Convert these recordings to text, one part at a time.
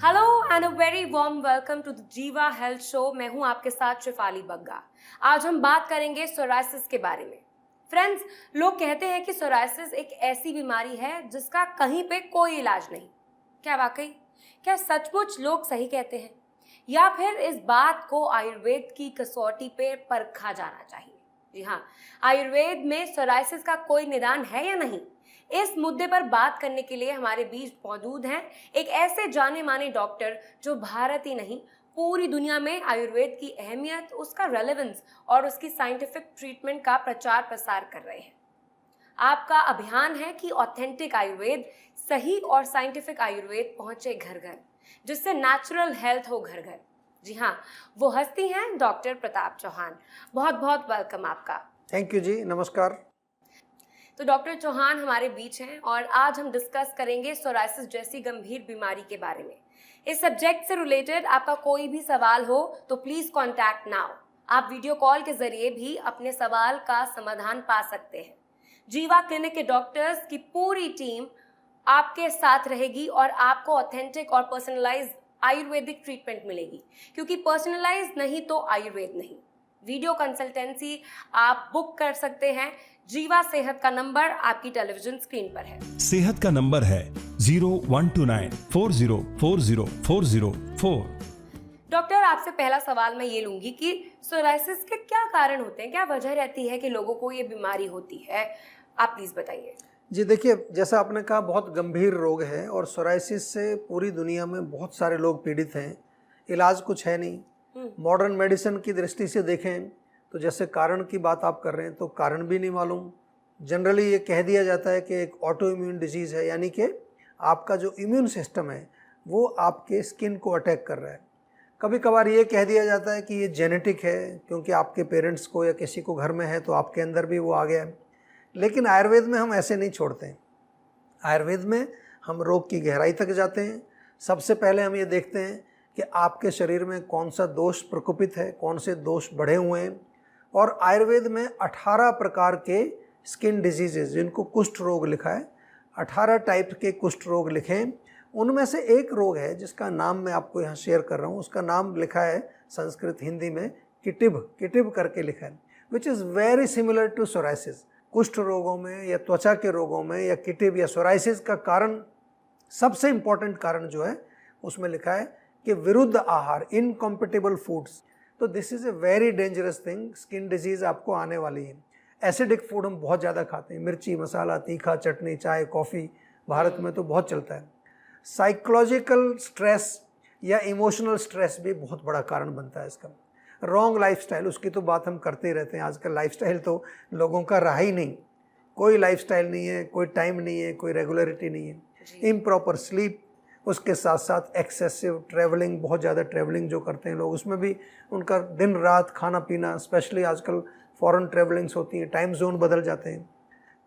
Hello and a very warm welcome to the Jiva health show. मैं हूं आपके साथ शिफाली बग्गा। आज हम बात करेंगे सोरायसिस के बारे में। फ्रेंड्स, लोग कहते हैं कि सोरायसिस एक ऐसी बीमारी है जिसका कहीं पे कोई इलाज नहीं। क्या वाकई? क्या सचमुच लोग सही कहते हैं, या फिर इस बात को आयुर्वेद की कसौटी पे परखा जाना चाहिए? जी हाँ, आयुर्वेद में सोरायसिस का कोई निदान है या नहीं, इस मुद्दे पर बात करने के लिए हमारे बीच मौजूद हैं एक ऐसे जाने माने डॉक्टर जो भारत ही नहीं पूरी दुनिया में आयुर्वेद की अहमियत, उसका रेलेवेंस और उसकी साइंटिफिक ट्रीटमेंट का प्रचार प्रसार कर रहे हैं। आपका अभियान है कि ऑथेंटिक आयुर्वेद, सही और साइंटिफिक आयुर्वेद पहुंचे घर घर, जिससे नेचुरल हेल्थ हो घर घर। जी हाँ, वो हस्ती हैं डॉक्टर प्रताप चौहान। बहुत बहुत वेलकम आपका। थैंक यू जी, नमस्कार। तो डॉक्टर चौहान हमारे बीच हैं और आज हम डिस्कस करेंगे सोरायसिस जैसी गंभीर बीमारी के बारे में। इस सब्जेक्ट से रिलेटेड आपका कोई भी सवाल हो तो प्लीज कॉन्टैक्ट नाउ। आप वीडियो कॉल के जरिए भी अपने सवाल का समाधान पा सकते हैं। जीवा क्लिनिक के डॉक्टर्स की पूरी टीम आपके साथ रहेगी और आपको ऑथेंटिक और पर्सनलाइज्ड आयुर्वेदिक ट्रीटमेंट मिलेगी, क्योंकि पर्सनलाइज्ड नहीं तो आयुर्वेद नहीं। वीडियो कंसल्टेंसी आप बुक कर सकते हैं। जीवा सेहत का नंबर आपकी टेलीविजन स्क्रीन पर है। सेहत का नंबर है 012940404004। डॉक्टर, आपसे पहला सवाल मैं ये लूंगी कि सोरायसिस के क्या कारण होते हैं, क्या वजह रहती है कि लोगों को ये बीमारी होती है? आप प्लीज बताइए। जी देखिए, जैसा आपने कहा, बहुत गंभीर रोग है और सोरायसिस से पूरी दुनिया में बहुत सारे लोग पीड़ित हैं। इलाज कुछ है नहीं। मॉडर्न मेडिसिन की दृष्टि से देखें तो जैसे कारण की बात आप कर रहे हैं तो कारण भी नहीं मालूम। जनरली ये कह दिया जाता है कि एक ऑटो इम्यून डिजीज़ है, यानी कि आपका जो इम्यून सिस्टम है वो आपके स्किन को अटैक कर रहा है। कभी कभार ये कह दिया जाता है कि ये जेनेटिक है, क्योंकि आपके पेरेंट्स को या किसी को घर में है तो आपके अंदर भी वो आ गया है। लेकिन आयुर्वेद में हम ऐसे नहीं छोड़ते हैं। आयुर्वेद में हम रोग की गहराई तक जाते हैं। सबसे पहले हम ये देखते हैं कि आपके शरीर में कौन सा दोष प्रकोपित है, कौन से दोष बढ़े हुए हैं। और आयुर्वेद में 18 प्रकार के स्किन डिजीजेज, जिनको कुष्ठ रोग लिखा है, 18 टाइप के कुष्ठ रोग लिखे हैं। उनमें से एक रोग है जिसका नाम मैं आपको यहाँ शेयर कर रहा हूँ। उसका नाम लिखा है संस्कृत हिंदी में किटिब करके लिखा है, which is very similar to psoriasis. कुष्ठ रोगों में या त्वचा के रोगों में या किटिब या सोरायसिस का कारण, सबसे इम्पॉर्टेंट कारण जो है उसमें लिखा है कि विरुद्ध आहार, इनकॉम्पेटिबल फूड्स। तो this is a very dangerous thing. Skin disease आपको आने वाली है। एसिडिक फूड हम बहुत ज़्यादा खाते हैं, मिर्ची, मसाला, तीखा, चटनी, चाय, कॉफ़ी, भारत में तो बहुत चलता है। साइकोलॉजिकल स्ट्रेस या इमोशनल स्ट्रेस भी बहुत बड़ा कारण बनता है इसका। रॉन्ग लाइफस्टाइल, उसकी तो बात हम करते ही रहते हैं। आजकल लाइफस्टाइल तो लोगों का रहा ही नहीं। कोई लाइफस्टाइल नहीं है, कोई टाइम नहीं है, कोई रेगुलरिटी नहीं है। इम्प्रॉपर स्लीप, उसके साथ साथ एक्सेसिव ट्रैवलिंग, बहुत ज़्यादा ट्रैवलिंग जो करते हैं लोग, उसमें भी उनका दिन रात खाना पीना, स्पेशली आजकल फॉरेन ट्रैवलिंग्स होती हैं, टाइम जोन बदल जाते हैं।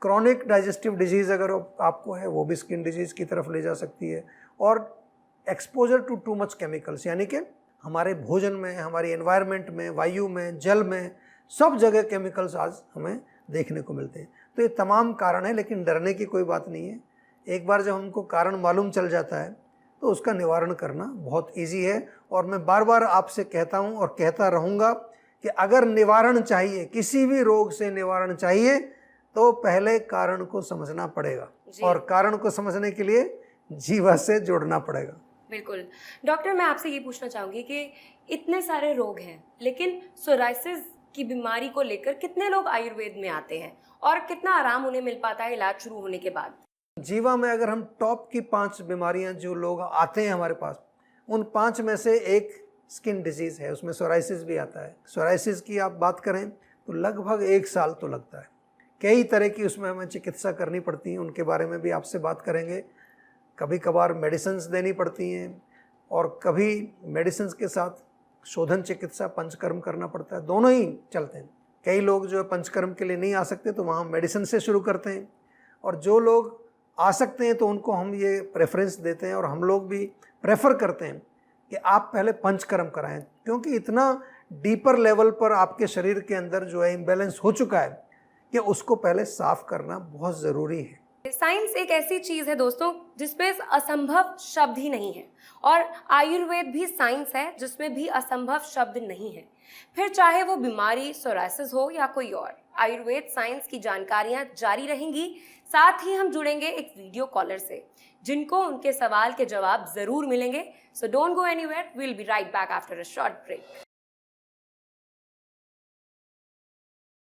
क्रॉनिक डाइजेस्टिव डिजीज़ अगर आपको है, वो भी स्किन डिजीज़ की तरफ ले जा सकती है। और exposure to too much chemicals, यानी कि हमारे भोजन में, हमारी एनवायरनमेंट में, वायु में, जल में, सब जगह केमिकल्स आज हमें देखने को मिलते हैं। तो ये तमाम कारण है, लेकिन डरने की कोई बात नहीं है। एक बार जब हमको कारण मालूम चल जाता है तो उसका निवारण करना बहुत इजी है। और मैं बार बार आपसे कहता हूँ और कहता रहूँगा कि अगर निवारण चाहिए, किसी भी रोग से निवारण चाहिए, तो पहले कारण को समझना पड़ेगा और कारण को समझने के लिए जीवा से जोड़ना पड़ेगा। बिल्कुल। डॉक्टर, मैं आपसे ये पूछना चाहूँगी कि इतने सारे रोग हैं, लेकिन सोरायसिस की बीमारी को लेकर कितने लोग आयुर्वेद में आते हैं और कितना आराम उन्हें मिल पाता है इलाज शुरू होने के बाद? जीवा में अगर हम टॉप की 5 बीमारियां जो लोग आते हैं हमारे पास, उन 5 में से एक स्किन डिजीज़ है, उसमें सोरायसिस भी आता है। सोरायसिस की आप बात करें तो लगभग 1 साल तो लगता है। कई तरह की उसमें हमें चिकित्सा करनी पड़ती है, उनके बारे में भी आपसे बात करेंगे। कभी कभार मेडिसिन्स देनी पड़ती हैं और कभी मेडिसिन्स के साथ शोधन चिकित्सा, पंचकर्म करना पड़ता है। दोनों ही चलते हैं। कई लोग जो है पंचकर्म के लिए नहीं आ सकते तो वहाँ मेडिसिन से शुरू करते हैं, और जो लोग आ सकते हैं तो उनको हम ये प्रेफरेंस देते हैं और हम लोग भी प्रेफर करते हैं कि आप पहले पंचकर्म कराएं, क्योंकि इतना डीपर लेवल पर आपके शरीर के अंदर जो है इम्बैलेंस हो चुका है कि उसको पहले साफ करना बहुत ज़रूरी है। साइंस एक ऐसी चीज है दोस्तों जिसपे असंभव शब्द ही नहीं है, और आयुर्वेद भी साइंस है जिसमें भी असंभव शब्द नहीं है। फिर चाहे वो बीमारी सोरायसिस हो या कोई और, आयुर्वेद साइंस की जानकारियां जारी रहेंगी। साथ ही हम जुड़ेंगे एक वीडियो कॉलर से जिनको उनके सवाल के जवाब जरूर मिलेंगे। So don't go anywhere, we will be right back after a short break.